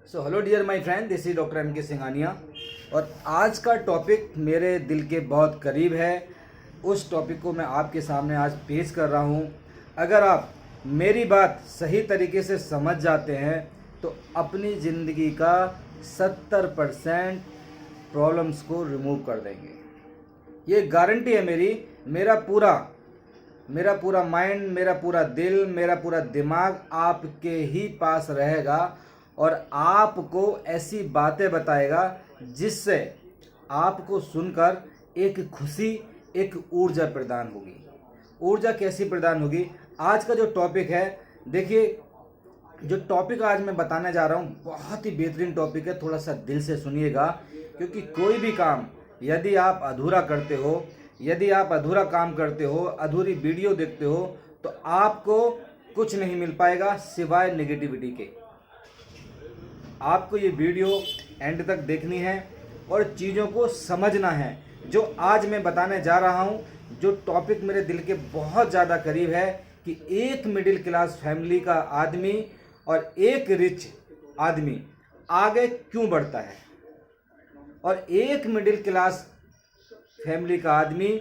So hello dear my friend, this is doctor M K Singhania. और आज का topic मेरे दिल के बहुत करीब है। उस टॉपिक को मैं आपके सामने आज पेश कर रहा हूँ। अगर आप मेरी बात सही तरीके से समझ जाते हैं तो अपनी ज़िंदगी का 70% प्रॉब्लम्स को रिमूव कर देंगे। ये गारंटी है मेरी। मेरा पूरा माइंड, मेरा पूरा दिल, मेरा पूरा दिमाग आपके ही पास रहेगा और आपको ऐसी बातें बताएगा जिससे आपको सुनकर एक खुशी, एक ऊर्जा प्रदान होगी। ऊर्जा कैसी प्रदान होगी? आज का जो टॉपिक है, देखिए, जो टॉपिक आज मैं बताने जा रहा हूँ बहुत ही बेहतरीन टॉपिक है। थोड़ा सा दिल से सुनिएगा, क्योंकि कोई भी काम यदि आप अधूरा करते हो, यदि आप अधूरा काम करते हो, अधूरी वीडियो देखते हो, तो आपको कुछ नहीं मिल पाएगा सिवाय नेगेटिविटी के। आपको ये वीडियो एंड तक देखनी है और चीज़ों को समझना है। जो आज मैं बताने जा रहा हूँ, जो टॉपिक मेरे दिल के बहुत ज़्यादा करीब है कि एक मिडिल क्लास फैमिली का आदमी और एक रिच आदमी आगे क्यों बढ़ता है और एक मिडिल क्लास फैमिली का आदमी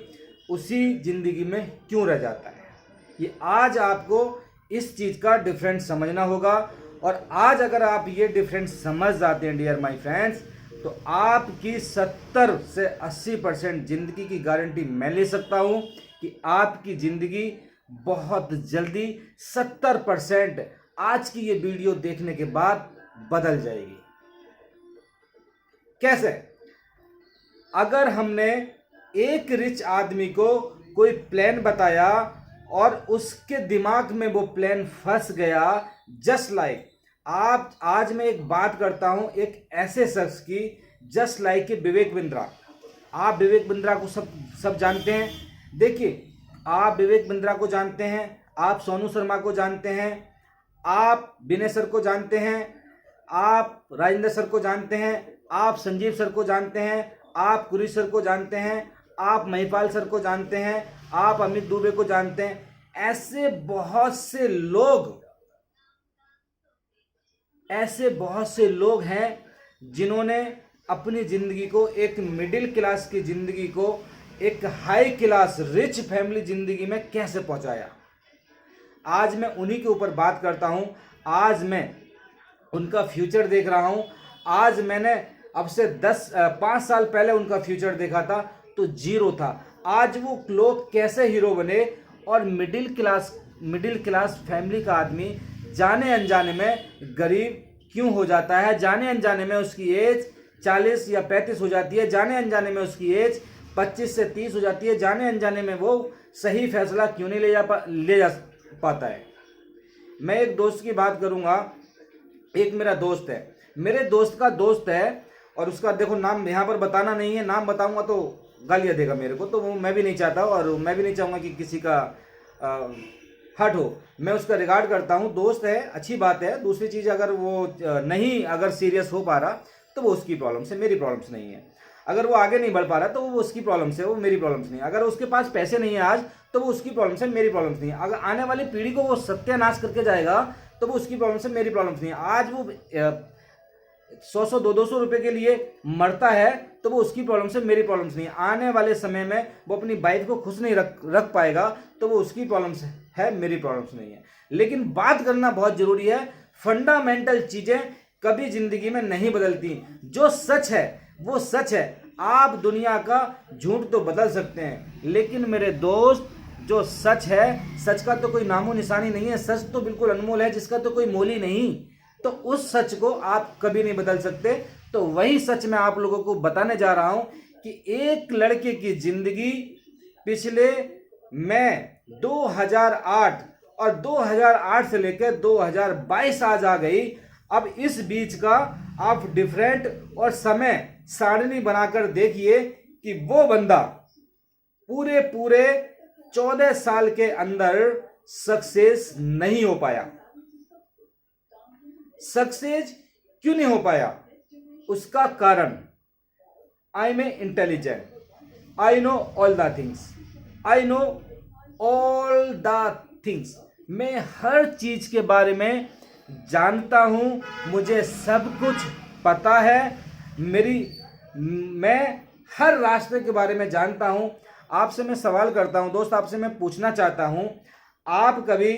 उसी ज़िंदगी में क्यों रह जाता है। ये आज आपको इस चीज़ का डिफरेंस समझना होगा। और आज अगर आप ये डिफरेंस समझ जाते हैं डियर माय फ्रेंड्स, तो आपकी 70 से 80% ज़िंदगी की गारंटी मैं ले सकता हूँ कि आपकी ज़िंदगी बहुत जल्दी 70% आज की ये वीडियो देखने के बाद बदल जाएगी। कैसे? अगर हमने एक रिच आदमी को कोई प्लान बताया और उसके दिमाग में वो प्लान फंस गया, जस्ट लाइक आप, आज मैं एक बात करता हूं एक ऐसे शख्स की, जस्ट लाइक विवेक बिंद्रा। आप विवेक बिंद्रा को सब जानते हैं। देखिए, आप विवेक बिंद्रा को जानते हैं, आप सोनू शर्मा को जानते हैं, आप विनय सर को जानते हैं, आप राजेंद्र सर को जानते हैं, आप संजीव सर को जानते हैं, आप कुरी सर को जानते हैं, आप महिपाल सर को जानते हैं, आप अमित दुबे को जानते हैं। ऐसे बहुत से लोग हैं जिन्होंने अपनी ज़िंदगी को, एक मिडिल क्लास की ज़िंदगी को एक हाई क्लास रिच फैमिली ज़िंदगी में कैसे पहुंचाया। आज मैं उन्हीं के ऊपर बात करता हूं। आज मैं उनका फ्यूचर देख रहा हूं। आज मैंने अब से 5 साल पहले उनका फ्यूचर देखा था तो जीरो था। आज वो लोग कैसे हीरो बने और मिडिल क्लास फैमिली का आदमी जाने अनजाने में गरीब क्यों हो जाता है, जाने अनजाने में उसकी एज 40 या 35 हो जाती है, जाने अनजाने में उसकी एज 25 से 30 हो जाती है, जाने अनजाने में वो सही फैसला क्यों नहीं ले जा पाता है। मैं एक दोस्त की बात करूंगा। एक मेरा दोस्त है, मेरे दोस्त का दोस्त है, और उसका देखो नाम यहाँ पर बताना नहीं है, नाम बताऊंगा तो गालियाँ देगा मेरे को, तो वो मैं भी नहीं चाहता और मैं भी नहीं चाहूँगा कि किसी का हट हो। मैं उसका रिगार्ड करता हूँ, दोस्त है, अच्छी बात है। दूसरी चीज़, अगर वो अगर सीरियस हो पा रहा तो वो उसकी प्रॉब्लम से, मेरी प्रॉब्लम्स नहीं है। अगर वो आगे नहीं बढ़ पा रहा तो वो उसकी प्रॉब्लम से, वो मेरी प्रॉब्लम्स नहीं है। अगर उसके पास पैसे नहीं है आज तो वो उसकी प्रॉब्लम से, मेरी प्रॉब्लम्स नहीं है। अगर आने वाली पीढ़ी को वो सत्यानाश करके जाएगा तो वो उसकी प्रॉब्लम से, मेरी प्रॉब्लम्स नहीं है। आज वो 100 200 रुपए के लिए मरता है तो वो उसकी प्रॉब्लम से, मेरी प्रॉब्लम्स नहीं है। आने वाले समय में वो अपनी वाइफ को खुश नहीं रख पाएगा तो वो उसकी प्रॉब्लम्स है, मेरी प्रॉब्लम्स नहीं है। लेकिन बात करना बहुत जरूरी है। फंडामेंटल चीजें कभी जिंदगी में नहीं बदलती। जो सच है वो सच है। आप दुनिया का झूठ तो बदल सकते हैं, लेकिन मेरे दोस्त, जो सच है, सच का तो कोई नामो निशानी नहीं है। सच तो बिल्कुल अनमोल है, जिसका तो कोई मोल ही नहीं। तो उस सच को आप कभी नहीं बदल सकते। तो वही सच मैं आप लोगों को बताने जा रहा हूं कि एक लड़के की जिंदगी पिछले मैं 2008 और 2008 से लेकर 2022 आज आ गई। अब इस बीच का आप डिफरेंट और समय सारणी बनाकर देखिए कि वो बंदा पूरे 14 साल के अंदर सक्सेस नहीं हो पाया। सक्सेस क्यों नहीं हो पाया? उसका कारण, I am intelligent, I know all the things, I know all the things. मैं हर चीज के बारे में जानता हूँ, मुझे सब कुछ पता है। मैं हर रास्ते के बारे में जानता हूँ। आपसे मैं सवाल करता हूँ दोस्त, आपसे मैं पूछना चाहता हूँ, आप कभी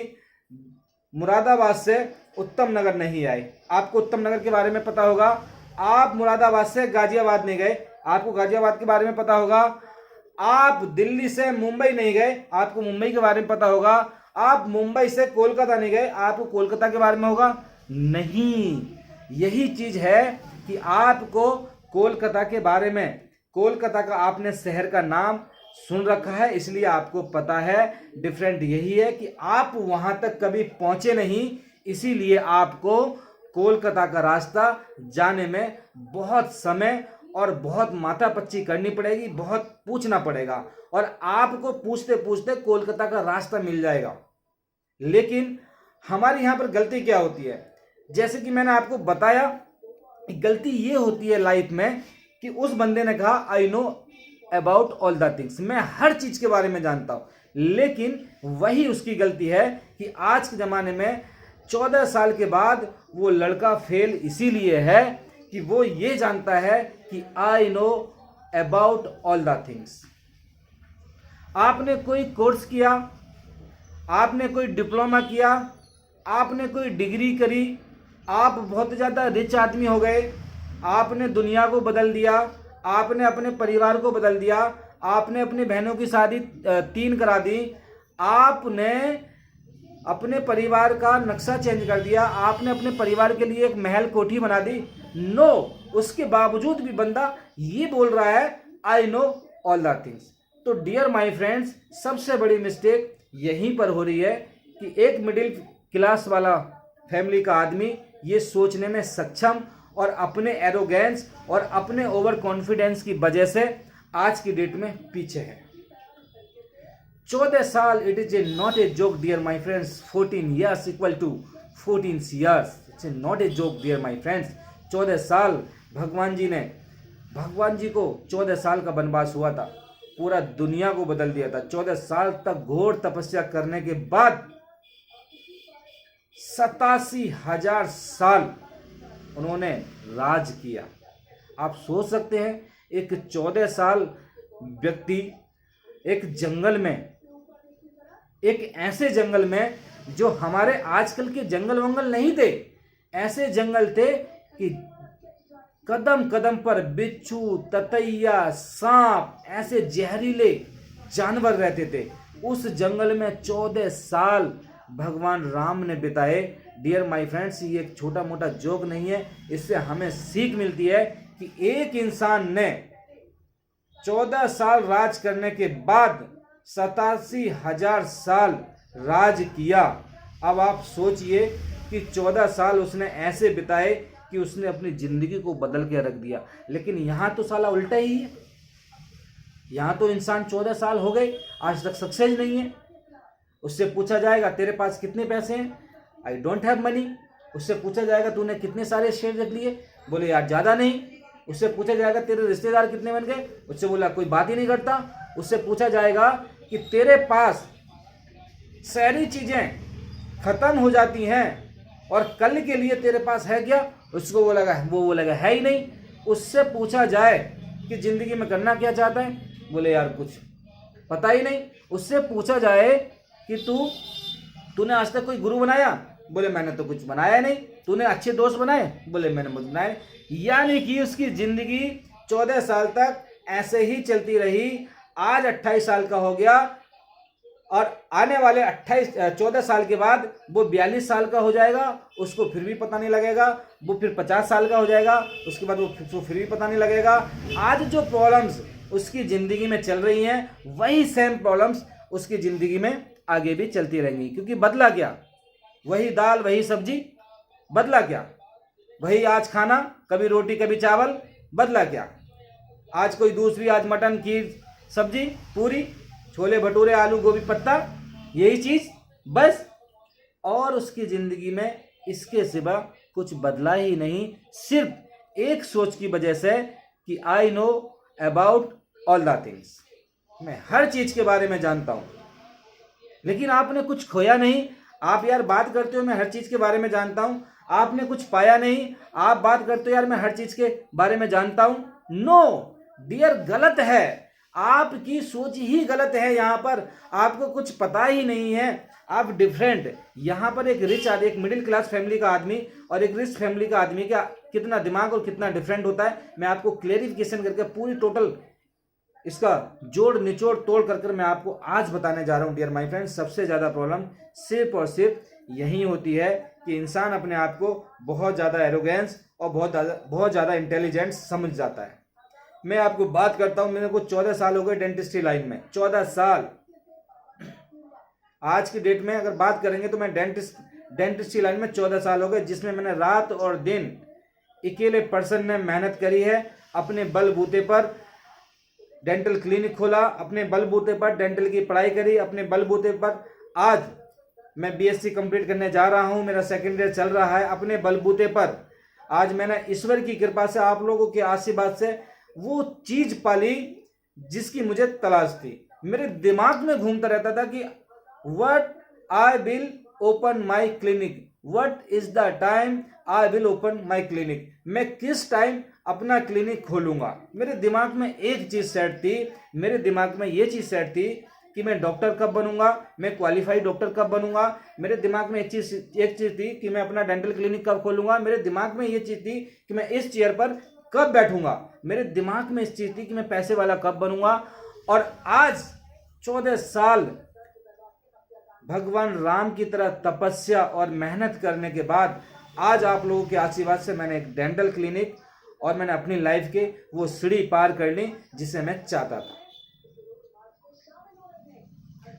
मुरादाबाद से उत्तम नगर नहीं आए? आपको उत्तम नगर के बारे में पता होगा। आप मुरादाबाद से गाजियाबाद नहीं गए, आपको गाजियाबाद के बारे में पता होगा। आप दिल्ली से मुंबई नहीं गए, आपको मुंबई के बारे में पता होगा। आप मुंबई से कोलकाता नहीं गए, आपको कोलकाता के बारे में होगा नहीं। यही चीज है कि आपको कोलकाता के बारे में, कोलकाता का आपने शहर का नाम सुन रखा है, इसलिए आपको पता है। डिफरेंट यही है कि आप वहां तक कभी पहुंचे नहीं, इसीलिए आपको कोलकाता का रास्ता जाने में बहुत समय और बहुत माथापच्ची करनी पड़ेगी, बहुत पूछना पड़ेगा, और आपको पूछते पूछते कोलकाता का रास्ता मिल जाएगा। लेकिन हमारी यहाँ पर गलती क्या होती है, जैसे कि मैंने आपको बताया, गलती ये होती है लाइफ में कि उस बंदे ने कहा I know about all the things, मैं हर चीज के बारे में जानता हूं। लेकिन वही उसकी गलती है कि आज के जमाने में 14 साल के बाद वो लड़का फेल इसीलिए है कि वो ये जानता है कि I know about all the things. आपने कोई कोर्स किया, आपने कोई डिप्लोमा किया, आपने कोई डिग्री करी, आप बहुत ज़्यादा रिच आदमी हो गए, आपने दुनिया को बदल दिया, आपने अपने परिवार को बदल दिया, आपने अपनी बहनों की शादी 3 करा दी, आपने अपने परिवार का नक्शा चेंज कर दिया, आपने अपने परिवार के लिए एक महल कोठी बना दी। नो, उसके बावजूद भी बंदा ये बोल रहा है I know all the things. तो डियर माय फ्रेंड्स, सबसे बड़ी मिस्टेक यहीं पर हो रही है कि एक मिडिल क्लास वाला फैमिली का आदमी ये सोचने में सक्षम और अपने एरोगेंस और अपने ओवर कॉन्फिडेंस की वजह से आज की डेट में पीछे है। 14 साल, it is a not a joke dear my friends. 14 years equal to 14 years, it's a not a joke dear my friends. 14 साल भगवान जी को 14 साल का वनवास हुआ था, पूरा दुनिया को बदल दिया था। 14 साल तक घोर तपस्या करने के बाद 87,000 साल उन्होंने राज किया। आप सोच सकते हैं, एक 14 साल व्यक्ति एक जंगल में, एक ऐसे जंगल में जो हमारे आजकल के जंगल वंगल नहीं थे, ऐसे जंगल थे कि कदम कदम पर बिच्छू, ततैया, सांप, ऐसे जहरीले जानवर रहते थे। उस जंगल में 14 साल भगवान राम ने बिताए। डियर माय फ्रेंड्स, ये एक छोटा मोटा जोक नहीं है, इससे हमें सीख मिलती है कि एक इंसान ने 14 साल राज करने के बाद 87,000 साल राज किया। अब आप सोचिए कि 14 साल उसने ऐसे बिताए कि उसने अपनी जिंदगी को बदल के रख दिया। लेकिन यहाँ तो साला उल्टा ही है, यहाँ तो इंसान 14 साल हो गए, आज तक सक्सेस नहीं है। उससे पूछा जाएगा तेरे पास कितने पैसे हैं, आई डोंट हैव मनी। उससे पूछा जाएगा तूने कितने सारे शेयर रख लिए, बोले यार ज़्यादा नहीं। उससे पूछा जाएगा तेरे रिश्तेदार कितने बन गए, उससे बोला कोई बात ही नहीं करता। उससे पूछा जाएगा कि तेरे पास सारी चीज़ें खत्म हो जाती हैं और कल के लिए तेरे पास है क्या, उसको वो बोलेगा है ही नहीं। उससे पूछा जाए कि ज़िंदगी में करना क्या चाहता है, बोले यार कुछ पता ही नहीं। उससे पूछा जाए कि तूने आज तक कोई गुरु बनाया, बोले मैंने तो कुछ बनाया नहीं। तूने अच्छे दोस्त बनाए, बोले मैंने बनाए। यानी कि उसकी ज़िंदगी 14 साल तक ऐसे ही चलती रही। आज 28 साल का हो गया और आने वाले 14 साल के बाद वो 42 साल का हो जाएगा, उसको फिर भी पता नहीं लगेगा। वो फिर 50 साल का हो जाएगा, उसके बाद वो फिर भी पता नहीं लगेगा। आज जो प्रॉब्लम्स उसकी ज़िंदगी में चल रही हैं, वही सेम प्रॉब्लम्स उसकी ज़िंदगी में आगे भी चलती रहेंगी। क्योंकि बदला क्या, वही दाल वही सब्जी, बदला क्या, वही आज खाना, कभी रोटी कभी चावल, बदला क्या। आज कोई दूसरी, आज मटन, खीर, सब्जी, पूरी, छोले भटूरे, आलू गोभी पत्ता, यही चीज़ बस। और उसकी ज़िंदगी में इसके सिवा कुछ बदला ही नहीं, सिर्फ एक सोच की वजह से कि I know about all the things, मैं हर चीज़ के बारे में जानता हूँ। लेकिन आपने कुछ खोया नहीं, आप यार बात करते हो मैं हर चीज के बारे में जानता हूं, आपने कुछ पाया नहीं, आप बात करते हो यार मैं हर चीज के बारे में जानता हूं। नो डियर, गलत है, आपकी सोच ही गलत है। यहां पर आपको कुछ पता ही नहीं है, आप डिफरेंट। यहां पर एक रिच आदमी, एक मिडिल क्लास फैमिली का आदमी और एक रिच फैमिली का आदमी का कितना दिमाग और कितना डिफरेंट होता है, मैं आपको क्लेरिफिकेशन करके पूरी टोटल इसका जोड़ निचोड़ तोड़ कर मैं आपको आज बताने जा रहा हूं डियर माय फ्रेंड्स। सबसे ज्यादा प्रॉब्लम सिर्फ और सिर्फ यही होती है कि इंसान अपने आप को बहुत ज्यादा एरोगेंस और बहुत ज्यादा इंटेलिजेंट समझ जाता है। मैं आपको बात करता हूं, मेरे को 14 साल हो गए डेंटिस्ट्री लाइन में, 14 साल। आज की डेट में अगर बात करेंगे तो मैं डेंटिस्ट्री लाइन में 14 साल हो गए, जिसमें मैंने रात और दिन अकेले पर्सन ने मेहनत करी है। अपने बलबूते पर डेंटल क्लिनिक खोला, अपने बलबूते पर डेंटल की पढ़ाई करी, अपने बलबूते पर आज मैं बीएससी कंप्लीट करने जा रहा हूं, मेरा सेकेंड ईयर चल रहा है। अपने बलबूते पर आज मैंने ईश्वर की कृपा से, आप लोगों के आशीर्वाद से वो चीज पाली जिसकी मुझे तलाश थी। मेरे दिमाग में घूमता रहता था कि what I will open my clinic, what is the time I will open my clinic, मैं किस टाइम अपना क्लिनिक खोलूंगा। मेरे दिमाग में एक चीज सेट थी, मेरे दिमाग में ये चीज सेट थी कि मैं डॉक्टर कब बनूंगा, मैं क्वालिफाइड डॉक्टर कब बनूंगा। मेरे दिमाग में एक चीज थी कि मैं अपना डेंटल क्लिनिक कब खोलूंगा। मेरे दिमाग में ये चीज थी कि मैं इस चेयर पर कब बैठूंगा। मेरे दिमाग में इस चीज थी कि मैं पैसे वाला कब बनूंगा। और आज 14 साल भगवान राम की तरह तपस्या और मेहनत करने के बाद आज आप लोगों के आशीर्वाद से मैंने एक डेंटल क्लिनिक और मैंने अपनी लाइफ के वो सीढ़ी पार कर ली जिसे मैं चाहता था।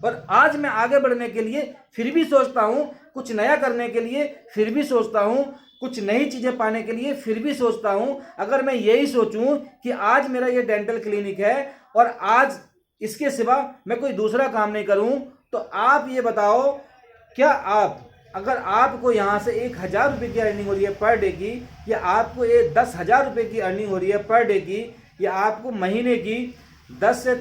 और आज मैं आगे बढ़ने के लिए फिर भी सोचता हूं, कुछ नया करने के लिए फिर भी सोचता हूं, कुछ नई चीजें पाने के लिए फिर भी सोचता हूं। अगर मैं यही सोचूं कि आज मेरा ये डेंटल क्लिनिक है और आज इसके सिवा मैं कोई दूसरा काम नहीं करूं, तो आप ये बताओ, क्या आप, अगर आपको यहां से 1,000 रुपए की अर्निंग हो रही है पर डे की, या आपको ये 10,000 रुपए की अर्निंग हो रही है पर डे की, या आपको महीने की 10 से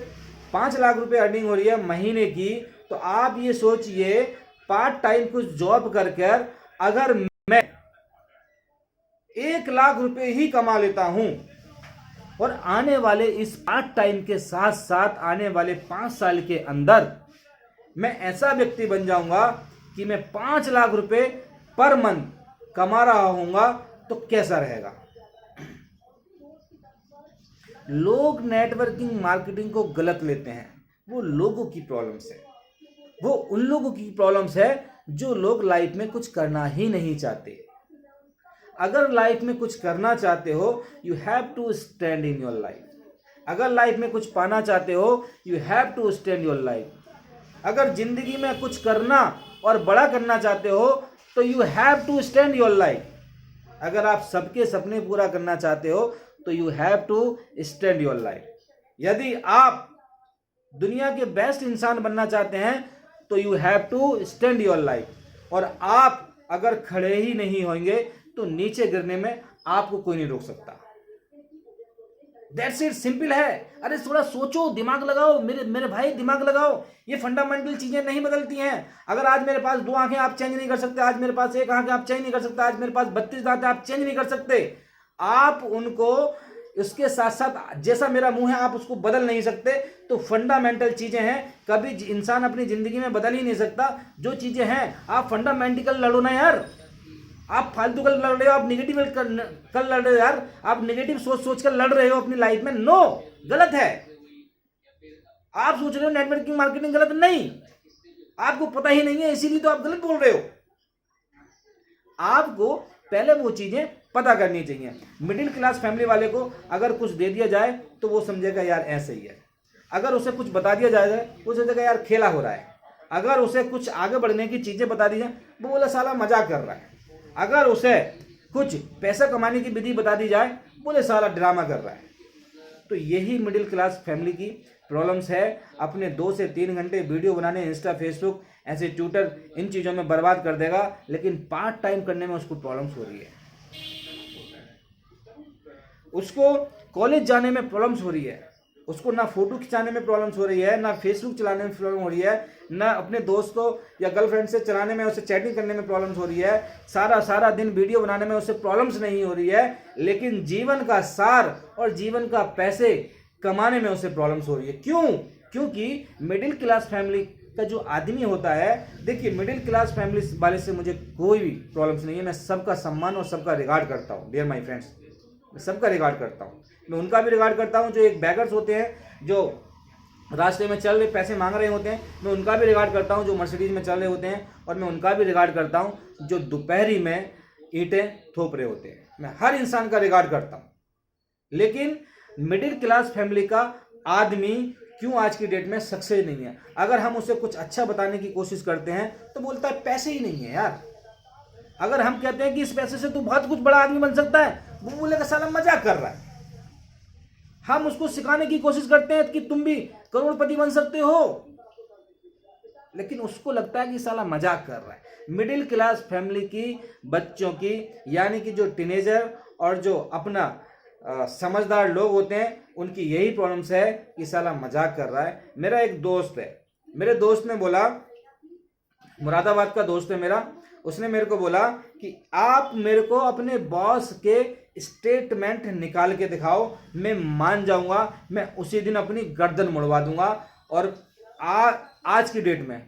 5 लाख रुपए अर्निंग हो रही है महीने की, तो आप ये सोचिए पार्ट टाइम कुछ जॉब कर कर अगर मैं 1 लाख रुपए ही कमा लेता हूं और आने वाले इस पार्ट टाइम के साथ साथ आने वाले 5 साल के अंदर मैं ऐसा व्यक्ति बन जाऊंगा कि मैं 5 लाख रुपए पर मंथ कमा रहा हूंगा, तो कैसा रहेगा। लोग नेटवर्किंग मार्केटिंग को गलत लेते हैं, वो लोगों की प्रॉब्लम्स है, वो उन लोगों की प्रॉब्लम्स है जो लोग लाइफ में कुछ करना ही नहीं चाहते। अगर लाइफ में कुछ करना चाहते हो, you have to stand in your life. अगर लाइफ में कुछ पाना चाहते हो, you have to stand your life. अगर जिंदगी में कुछ करना और बड़ा करना चाहते हो, तो you have to stand your life. अगर आप सबके सपने पूरा करना चाहते हो, तो you have to stand your life. यदि आप दुनिया के बेस्ट इंसान बनना चाहते हैं, तो you have to stand your life. और आप अगर खड़े ही नहीं होंगे, तो नीचे गिरने में आपको कोई नहीं रोक सकता। दैट्स इट, सिंपल है। अरे थोड़ा सोचो, दिमाग लगाओ मेरे भाई, दिमाग लगाओ। ये फंडामेंटल चीजें नहीं बदलती हैं। अगर आज मेरे पास 2 आंखें आप चेंज नहीं कर सकते, आज मेरे पास 1 आंख आप चेंज नहीं कर सकते, आज मेरे पास 32 दांत आप चेंज नहीं कर सकते। आप उनको उसके साथ साथ जैसा मेरा मुंह है आप उसको बदल नहीं सकते। तो फंडामेंटल चीजें हैं, कभी इंसान अपनी जिंदगी में बदल ही नहीं सकता। जो चीजें हैं आप फंडामेंटल लड़ो ना यार। आप फालतू कर लड़ रहे हो, आप निगेटिव कर लड़ रहे हो यार। आप निगेटिव सोच कर लड़ रहे हो अपनी लाइफ में। नो, गलत है। आप सोच रहे हो नेटवर्किंग मार्केटिंग गलत, नहीं, आपको पता ही नहीं है, इसीलिए तो आप गलत बोल रहे हो। आपको पहले वो चीजें पता करनी चाहिए। मिडिल क्लास फैमिली वाले को अगर कुछ दे दिया जाए तो वो समझेगा यार ऐसे ही है। अगर उसे कुछ बता दिया जाए वो समझेगा यार खेला हो रहा है। अगर उसे कुछ आगे बढ़ने की चीजें बता दी जाए, वो बोला साला मजाक कर रहा है। अगर उसे कुछ पैसा कमाने की विधि बता दी जाए, बोले साला ड्रामा कर रहा है। तो यही मिडिल क्लास फैमिली की प्रॉब्लम्स है। अपने 2 से 3 घंटे वीडियो बनाने, इंस्टा, फेसबुक, ऐसे ट्विटर, इन चीज़ों में बर्बाद कर देगा, लेकिन पार्ट टाइम करने में उसको प्रॉब्लम्स हो रही है। उसको कॉलेज जाने में प्रॉब्लम्स हो रही है, उसको ना फोटो खिंचाने में प्रॉब्लम्स हो रही है, ना फेसबुक चलाने में प्रॉब्लम हो रही है, ना अपने दोस्तों या गर्लफ्रेंड से चलाने में, उसे चैटिंग करने में प्रॉब्लम्स हो रही है, सारा दिन वीडियो बनाने में उसे प्रॉब्लम्स नहीं हो रही है, लेकिन जीवन का सार और जीवन का पैसे कमाने में उसे प्रॉब्लम्स हो रही है। क्यों? क्योंकि मिडिल क्लास फैमिली का जो आदमी होता है, देखिए मिडिल क्लास फैमिली वाले से मुझे कोई भी प्रॉब्लम्स नहीं है, मैं सबका सम्मान और सबका रिगार्ड करता हूँ डियर माय फ्रेंड्स, मैं सबका रिगार्ड करता हूँ। मैं उनका भी रिगार्ड करता हूँ जो एक बैगर्स होते हैं, जो रास्ते में चल रहे पैसे मांग रहे होते हैं, मैं उनका भी रिगार्ड करता हूँ जो मर्सिडीज में चल रहे होते हैं, और मैं उनका भी रिगार्ड करता हूँ जो दोपहरी में ईंटें थोप रहे होते हैं। मैं हर इंसान का रिगार्ड करता हूँ। लेकिन मिडिल क्लास फैमिली का आदमी क्यों आज की डेट में सक्सेस नहीं है? अगर हम उसे कुछ अच्छा बताने की कोशिश करते हैं तो बोलता है पैसे ही नहीं है यार। अगर हम कहते हैं कि इस पैसे से तू बहुत कुछ बड़ा आदमी बन सकता है, वो बोलेगा साला मजाक कर रहा है। हम उसको सिखाने की कोशिश करते हैं कि तुम भी करोड़पति बन सकते हो, लेकिन उसको लगता है कि साला मजाक कर रहा है। मिडिल क्लास फैमिली की बच्चों की, यानी कि जो टीनेजर और जो अपना समझदार लोग होते हैं, उनकी यही प्रॉब्लम्स है कि साला मजाक कर रहा है। मेरा एक दोस्त है, मेरे दोस्त ने बोला, मुरादाबाद का दोस्त है मेरा, उसने मेरे को बोला कि आप मेरे को अपने बॉस के स्टेटमेंट निकाल के दिखाओ, मैं मान जाऊंगा, मैं उसी दिन अपनी गर्दन मुड़वा दूंगा। और आज की डेट में,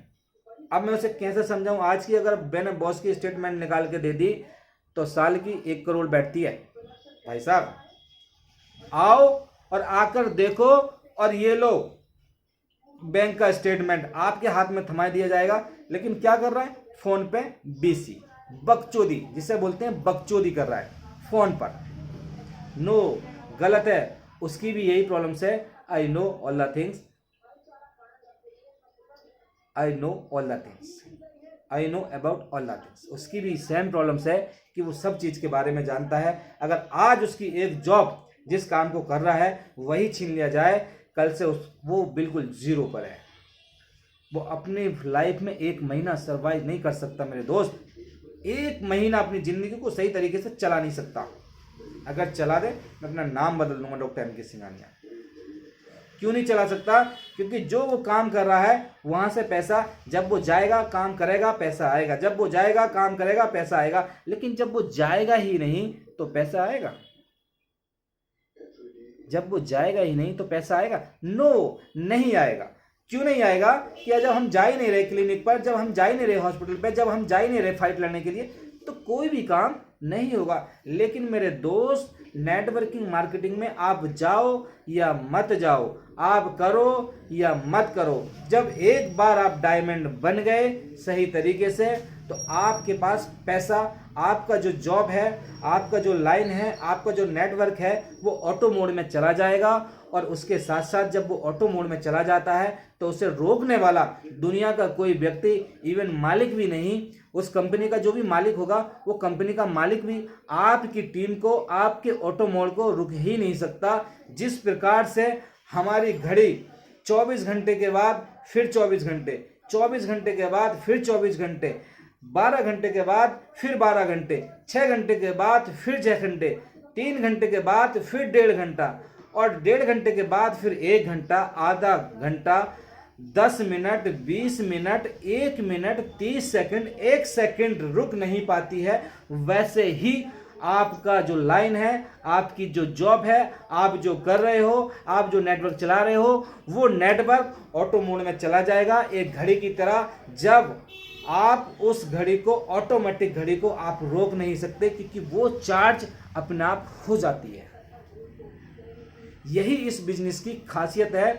अब मैं उसे कैसे समझाऊं, आज की अगर मैंने बॉस की स्टेटमेंट निकाल के दे दी तो साल की 1 करोड़ बैठती है। भाई साहब आओ और आकर देखो, और ये लो बैंक का स्टेटमेंट आपके हाथ में थमा दिया जाएगा। लेकिन क्या कर रहा है? फोन पे बीसी बकचोदी, जिसे बोलते हैं बकचोदी कर रहा है फोन पर। नो, गलत है। उसकी भी यही प्रॉब्लम्स है। I know all the things, I know all the things, I know about all the things. उसकी भी सेम प्रॉब्लम्स है कि वो सब चीज के बारे में जानता है। अगर आज उसकी एक जॉब जिस काम को कर रहा है वही छीन लिया जाए, कल से वो बिल्कुल जीरो पर है। वो अपनी लाइफ में 1 महीना सर्वाइव नहीं कर सकता मेरे दोस्त। 1 महीना अपनी जिंदगी को सही तरीके से चला नहीं सकता। अगर चला दे, मैं अपना नाम बदल दूंगा, डॉक्टर एम के सिंघानिया। क्यों नहीं चला सकता? क्योंकि जो वो काम कर रहा है वहां से पैसा, जब वो जाएगा काम करेगा पैसा आएगा, जब वो जाएगा काम करेगा पैसा आएगा। लेकिन जब वो जाएगा ही नहीं तो पैसा आएगा? जब वो जाएगा ही नहीं तो पैसा आएगा? नो, नहीं आएगा। क्यों नहीं आएगा? कि जब हम जा ही नहीं रहे क्लिनिक पर, जब हम जा ही नहीं रहे हॉस्पिटल पर, जब हम जा ही नहीं रहे फाइट लड़ने के लिए, तो कोई भी काम नहीं होगा। लेकिन मेरे दोस्त, नेटवर्किंग मार्केटिंग में आप जाओ या मत जाओ, आप करो या मत करो, जब एक बार आप डायमंड बन गए सही तरीके से, तो आपके पास पैसा, आपका जो जॉब है, आपका जो लाइन है, आपका जो नेटवर्क है, वो ऑटो मोड में चला जाएगा। और उसके साथ साथ जब वो ऑटो मोड में चला जाता है तो उसे रोकने वाला दुनिया का कोई व्यक्ति, इवन मालिक भी नहीं, उस कंपनी का जो भी मालिक होगा, वो कंपनी का मालिक भी आपकी टीम को, आपके ऑटो मोड को रुक ही नहीं सकता। जिस प्रकार से हमारी घड़ी 24 घंटे के बाद फिर 24 घंटे, 24 घंटे के बाद फिर 24 घंटे, 12 घंटे के बाद फिर 12 घंटे, 6 घंटे के बाद फिर 6 घंटे, 3 घंटे के बाद फिर 1.5 घंटा, और 1.5 घंटे के बाद फिर 1 घंटा, आधा घंटा, 10 minute, 20 minute, 1 minute, 30 second, 1 second रुक नहीं पाती है। वैसे ही आपका जो लाइन है, आपकी जो जॉब है, आप जो कर रहे हो, आप जो नेटवर्क चला रहे हो, वो नेटवर्क ऑटो मोड में चला जाएगा एक घड़ी की तरह। जब आप उस घड़ी को, ऑटोमेटिक घड़ी को आप रोक नहीं सकते, क्योंकि वो चार्ज अपने आप हो जाती है। यही इस बिजनेस की खासियत है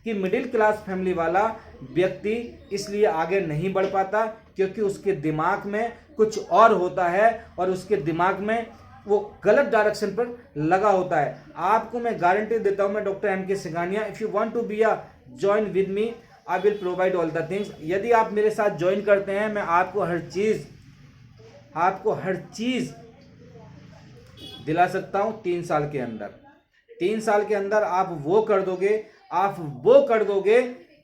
कि मिडिल क्लास फैमिली वाला व्यक्ति इसलिए आगे नहीं बढ़ पाता, क्योंकि उसके दिमाग में कुछ और होता है और उसके दिमाग में वो गलत डायरेक्शन पर लगा होता है। आपको मैं गारंटी देता हूं, मैं doctor M K Singhania, if you want to be a join with me, I will provide all the things. यदि आप मेरे साथ ज्वाइन करते हैं, मैं आपको हर चीज दिला सकता हूं 3 साल के अंदर। 3 साल के अंदर आप वो कर दोगे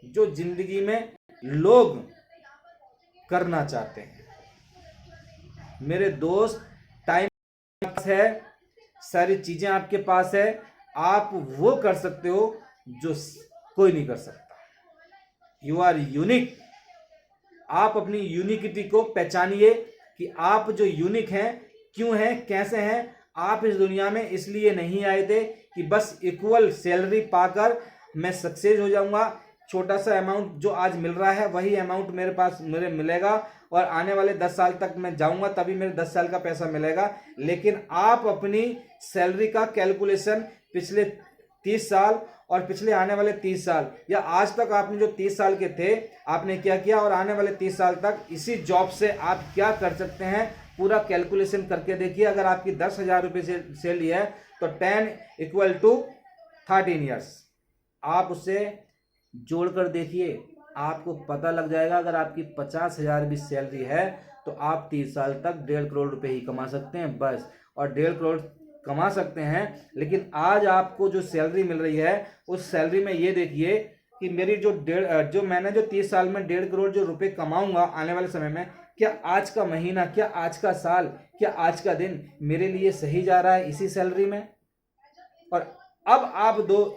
जो जिंदगी में लोग करना चाहते हैं। मेरे दोस्त, टाइम है, सारी चीजें आपके पास है, आप वो कर सकते हो जो कोई नहीं कर सकता। You are unique. आप अपनी यूनिकिटी को पहचानिए कि आप जो यूनिक हैं, क्यों हैं, कैसे हैं। आप इस दुनिया में इसलिए नहीं आए थे कि बस इक्वल सैलरी पाकर मैं सक्सेस हो जाऊंगा। छोटा सा अमाउंट जो आज मिल रहा है वही अमाउंट मेरे मिलेगा और आने वाले 10 साल तक मैं जाऊंगा तभी मेरे 10 साल का पैसा मिलेगा। लेकिन आप अपनी सैलरी का कैलकुलेशन पिछले 30 साल और पिछले आने वाले 30 साल या आज तक आपने जो 30 साल के थे आपने क्या किया और आने वाले 30 साल तक इसी जॉब से आप क्या कर सकते हैं, पूरा कैलकुलेशन करके देखिए। अगर आपकी 10,000 रुपये से सैलरी है तो 10 इक्वल टू 13 ईयर्स, आप उससे जोड़कर देखिए, आपको पता लग जाएगा। अगर आपकी 50,000 भी सैलरी है तो आप 30 साल तक 1.5 करोड़ रुपए ही कमा सकते हैं बस, और 1.5 करोड़ कमा सकते हैं। लेकिन आज आपको जो सैलरी मिल रही है उस सैलरी में ये देखिए कि मेरी जो मैंने जो 30 साल में 1.5 करोड़ जो रुपए कमाऊंगा आने वाले समय में, क्या आज का महीना, क्या आज का साल, क्या आज का दिन मेरे लिए सही जा रहा है इसी सैलरी में। और अब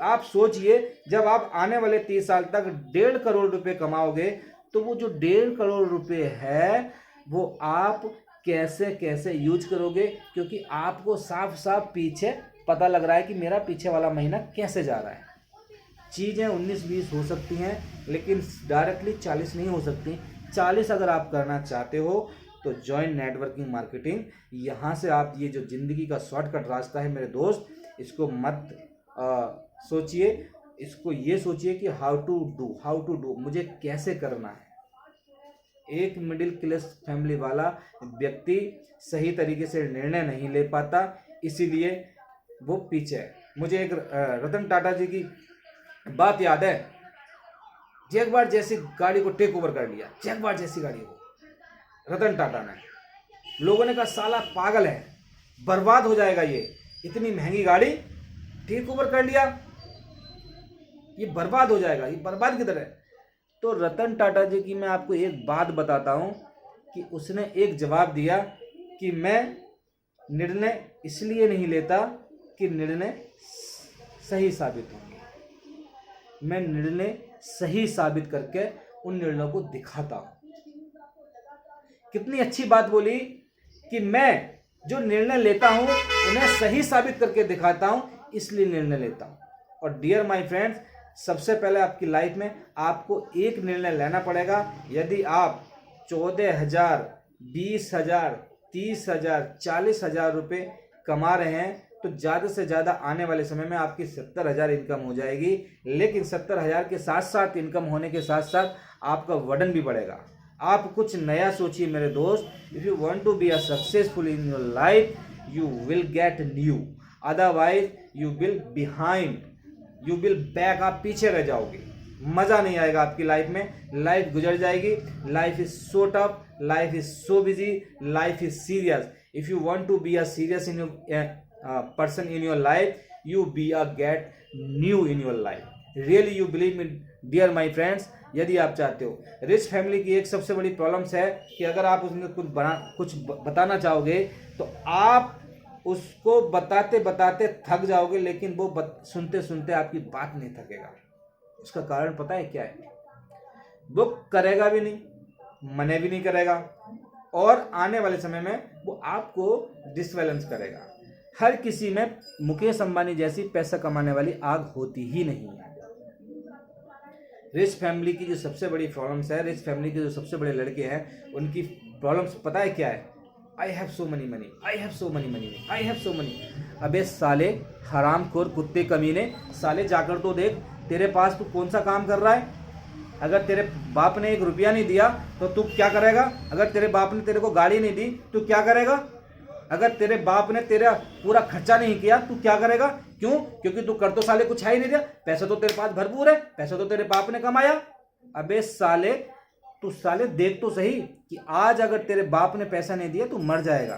आप सोचिए, जब आप आने वाले 30 साल तक 1.5 करोड़ रुपए कमाओगे तो वो जो 1.5 करोड़ रुपए है वो आप कैसे कैसे यूज करोगे, क्योंकि आपको साफ साफ पीछे पता लग रहा है कि मेरा पीछे वाला महीना कैसे जा रहा है। चीज़ें 19-20 हो सकती हैं लेकिन डायरेक्टली 40 नहीं हो सकती। 40 अगर आप करना चाहते हो तो जॉइन नेटवर्किंग मार्केटिंग। यहाँ से आप ये जो ज़िंदगी का शॉर्टकट रास्ता है मेरे दोस्त, इसको मत सोचिए, इसको ये सोचिए कि हाउ टू डू, मुझे कैसे करना है। एक मिडिल क्लास फैमिली वाला व्यक्ति सही तरीके से निर्णय नहीं ले पाता, इसीलिए वो पीछे है। मुझे एक रतन टाटा जी की बात याद है। जैगवार जैसी गाड़ी को टेक ओवर कर लिया, जैगवार जैसी गाड़ी को रतन टाटा ने। लोगों ने कहा साला पागल है, बर्बाद हो जाएगा ये, इतनी महंगी गाड़ी टेक ओवर कर लिया, ये बर्बाद हो जाएगा, ये बर्बाद की तरह। तो रतन टाटा जी की मैं आपको एक बात बताता हूं कि उसने एक जवाब दिया कि मैं निर्णय इसलिए नहीं लेता कि निर्णय सही साबित होंगे, मैं निर्णय सही साबित करके उन निर्णयों को दिखाता हूं। कितनी अच्छी बात बोली कि मैं जो निर्णय लेता हूं उन्हें सही साबित करके दिखाता हूं, इसलिए निर्णय लेता हूं। और डियर माय फ्रेंड्स, सबसे पहले आपकी लाइफ में आपको एक निर्णय लेना पड़ेगा। यदि आप 14,000, 20,000, 30,000, 40,000 रुपये कमा रहे हैं तो ज़्यादा से ज़्यादा आने वाले समय में आपकी 70,000 इनकम हो जाएगी। लेकिन 70,000 के साथ साथ इनकम होने के साथ साथ आपका वजन भी बढ़ेगा। आप कुछ नया सोचिए मेरे दोस्त। If you want to be a successful in your life you will get new, otherwise you will behind, you will back, आप पीछे रह जाओगे, मज़ा नहीं आएगा आपकी लाइफ में, लाइफ गुजर जाएगी। Life is so tough, life is so busy, life is serious. If you want to be a serious in your person in your life, you be a get new in your life, really you believe me dear my friends। यदि आप चाहते हो, rich family की एक सबसे बड़ी problems है कि अगर आप उसमें कुछ बताना चाहोगे तो आप उसको बताते बताते थक जाओगे, लेकिन वो सुनते सुनते आपकी बात नहीं थकेगा। उसका कारण पता है क्या है? वो करेगा भी नहीं, मने भी नहीं करेगा, और आने वाले समय में वो आपको डिसबैलेंस करेगा। हर किसी में मुकेश अंबानी जैसी पैसा कमाने वाली आग होती ही नहीं है। रिच फैमिली की जो सबसे बड़ी प्रॉब्लम्स है, रिच फैमिली के जो सबसे बड़े लड़के हैं, उनकी प्रॉब्लम्स पता है क्या है? I have so money money, I have so money money, I have so money. अबे साले हरामखोर कुत्ते कमीने, साले जाकर तो देख तेरे पास तू कौन सा काम कर रहा है। अगर तेरे बाप ने 1 रुपया नहीं दिया तो तू क्या करेगा? अगर तेरे बाप ने तेरे को गाड़ी नहीं दी तो क्या करेगा? अगर तेरे बाप ने तेरा पूरा खर्चा नहीं किया तू क्या करेगा? क्यों? क्योंकि तू कर तो साले कुछ है ही नहीं दिया, पैसा तो तेरे पास भरपूर है, पैसा तो तेरे बाप ने कमाया। अबे साले तू साले देख तो सही कि आज अगर तेरे बाप ने पैसा नहीं दिया तू मर जाएगा,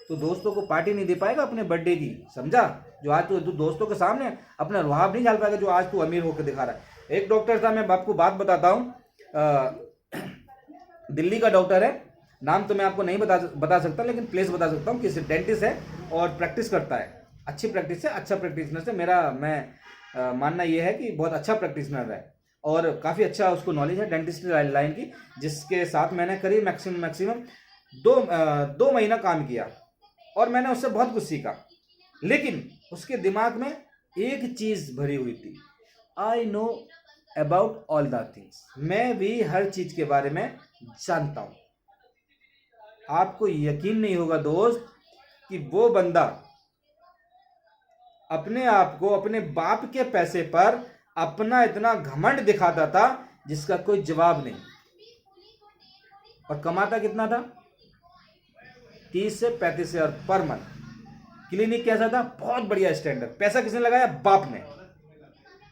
तो दोस्तों को पार्टी नहीं दे पाएगा अपने बर्थडे की, समझा? जो आज तू दोस्तों के सामने अपना रुहाब नहीं डाल पाएगा जो आज तू अमीर होकर दिखा रहा है। एक डॉक्टर था, मैं आपको बात बताता हूँ, दिल्ली का डॉक्टर है, नाम तो मैं आपको नहीं बता सकता लेकिन प्लेस बता सकता हूँ। किसी डेंटिस्ट है और प्रैक्टिस करता है, अच्छी प्रैक्टिस है, अच्छा प्रैक्टिशनर से मैं मानना ये है कि बहुत अच्छा प्रैक्टिशनर है और काफ़ी अच्छा उसको नॉलेज है डेंटिस्ट लाइन की, जिसके साथ मैंने करीब मैक्सिमम 2 महीना काम किया और मैंने उससे बहुत कुछ सीखा। लेकिन उसके दिमाग में एक चीज़ भरी हुई थी, I know about all the things. मैं भी हर चीज़ के बारे में जानता हूँ। आपको यकीन नहीं होगा दोस्त कि वो बंदा अपने आप को अपने बाप के पैसे पर अपना इतना घमंड दिखाता था जिसका कोई जवाब नहीं, और कमाता कितना था? 30 से 35 हजार पर मंथ। क्लिनिक कैसा था? बहुत बढ़िया स्टैंडर्ड। पैसा किसने लगाया? बाप ने।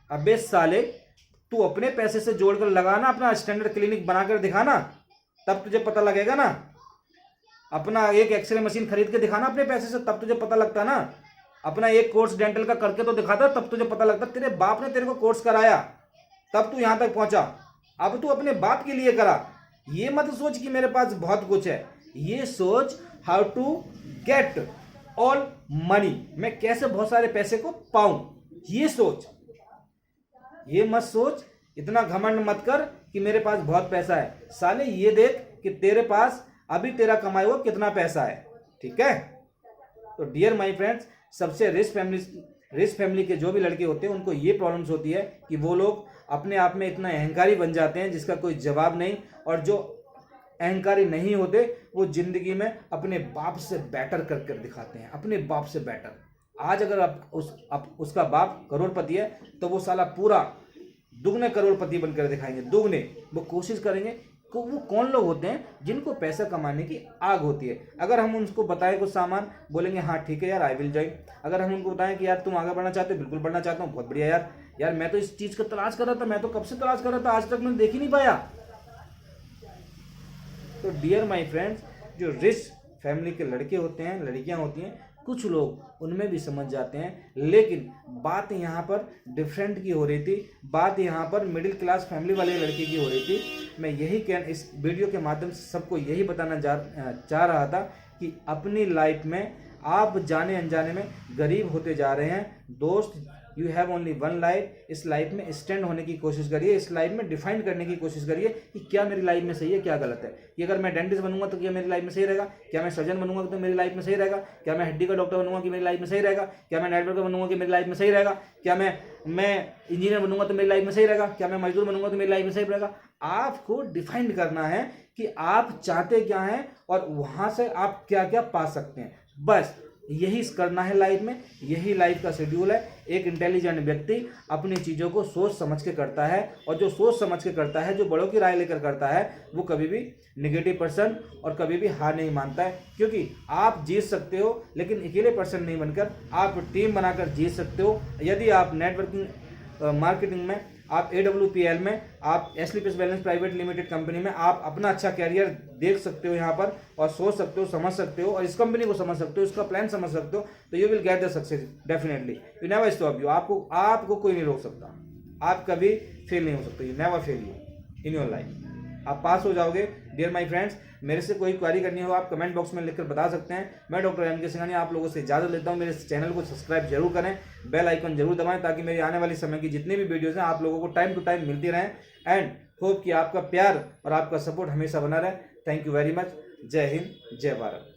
अबे साले, तू अपने पैसे से जोड़कर लगाना, अपना स्टैंडर्ड क्लिनिक बनाकर दिखाना, तब तुझे पता लगेगा ना। अपना एक एक्सरे मशीन खरीद के दिखाना अपने पैसे से, तब तुझे पता लगता ना। अपना एक कोर्स डेंटल का करके तो दिखाता, तब तुझे पता लगता। तेरे बाप ने तेरे को कोर्स कराया, तब तू यहां तक पहुंचा। अब तू अपने बाप के लिए करा। ये मत सोच कि मेरे पास बहुत कुछ है, ये सोच how to get all money, मैं कैसे बहुत सारे पैसे को पाऊं, ये सोच। ये मत सोच, इतना घमंड मत कर कि मेरे पास बहुत पैसा है। साले ये देख कि तेरे पास अभी तेरा कमाया हुआ कितना पैसा है। ठीक है? तो डियर माय फ्रेंड्स, सबसे रिच फैमिली के जो भी लड़के होते हैं उनको ये प्रॉब्लम्स होती है कि वो लोग अपने आप में इतना अहंकारी बन जाते हैं जिसका कोई जवाब नहीं, और जो अहंकारी नहीं होते वो जिंदगी में अपने बाप से बेटर कर कर दिखाते हैं, अपने बाप से बेटर। आज अगर उसका बाप करोड़पति है तो वो साला पूरा दुगने करोड़पति बनकर दिखाएंगे, दुगने। वो कोशिश करेंगे। वो कौन लोग होते हैं जिनको पैसा कमाने की आग होती है। अगर हम उनको बताएं कुछ सामान, बोलेंगे हाँ ठीक है यार, आई विल जॉइन। अगर हम उनको बताएं कि यार तुम आगे बढ़ना चाहते हो, बिल्कुल बढ़ना चाहता हूँ, बहुत बढ़िया यार मैं तो इस चीज़ का तलाश कर रहा था, मैं तो कब से तलाश कर रहा था, आज तक मैंने देख ही नहीं पाया। तो डियर माय फ्रेंड्स, जो रिच फैमिली के लड़के होते हैं, लड़कियां होती हैं, कुछ लोग उनमें भी समझ जाते हैं, लेकिन बात यहाँ पर डिफरेंट की हो रही थी। बात यहाँ पर मिडिल क्लास फैमिली वाले लड़के की हो रही थी। मैं यही इस वीडियो के माध्यम से सबको यही बताना चाह रहा था कि अपनी लाइफ में आप जाने अनजाने में गरीब होते जा रहे हैं। दोस्त, you have only one life. इस लाइफ में स्टैंड होने की कोशिश करिए, इस लाइफ में डिफाइन करने की कोशिश करिए कि क्या मेरी लाइफ में सही है, क्या गलत है। कि अगर मैं डेंटिस्ट बनूंगा तो क्या मेरी लाइफ में सही रहेगा? क्या मैं सर्जन बनूंगा तो मेरी लाइफ में सही रहेगा? क्या मैं हड्डी का डॉक्टर बनूंगा कि मेरी लाइफ में सही रहेगा? क्या मैं नेटवर्कर बनूंगा कि मेरी लाइफ में सही रहेगा? क्या मैं इंजीनियर बनूंगा तो मेरी लाइफ में सही रहेगा? क्या मैं मजदूर बनूंगा तो मेरी लाइफ में सही रहेगा? आपको डिफाइन करना है कि आप चाहते क्या हैं और वहां से आप क्या क्या पा सकते हैं। बस यही करना है लाइफ में, यही लाइफ का शेड्यूल है। एक इंटेलिजेंट व्यक्ति अपनी चीज़ों को सोच समझ के करता है, और जो सोच समझ के करता है, जो बड़ों की राय लेकर करता है, वो कभी भी नेगेटिव पर्सन और कभी भी हार नहीं मानता है। क्योंकि आप जीत सकते हो, लेकिन अकेले पर्सन नहीं बनकर आप टीम बनाकर जीत सकते हो। यदि आप नेटवर्किंग मार्केटिंग में, आप AWPL में, आप एसलीपीएस वैलेंस प्राइवेट लिमिटेड कंपनी में आप अपना अच्छा कैरियर देख सकते हो यहाँ पर, और सोच सकते हो, समझ सकते हो, और इस कंपनी को समझ सकते हो, इसका प्लान समझ सकते हो, तो you will get the success definitely. You never stop you. आपको कोई नहीं रोक सकता। आप कभी फेल नहीं हो सकते। You never fail you in your life. आप पास हो जाओगे। डियर माय फ्रेंड्स, मेरे से कोई क्वेरी करनी हो आप कमेंट बॉक्स में लिखकर बता सकते हैं। मैं डॉक्टर MK सिंघानिया आप लोगों से इजाजत लेता हूँ। मेरे चैनल को सब्सक्राइब जरूर करें, बेल आइकन जरूर दबाएं, ताकि मेरी आने वाली समय की जितनी भी वीडियोस हैं आप लोगों को टाइम टू टाइम मिलती रहें। एंड होप कि आपका प्यार और आपका सपोर्ट हमेशा बना रहे। Thank you very much. जय हिंद, जय भारत।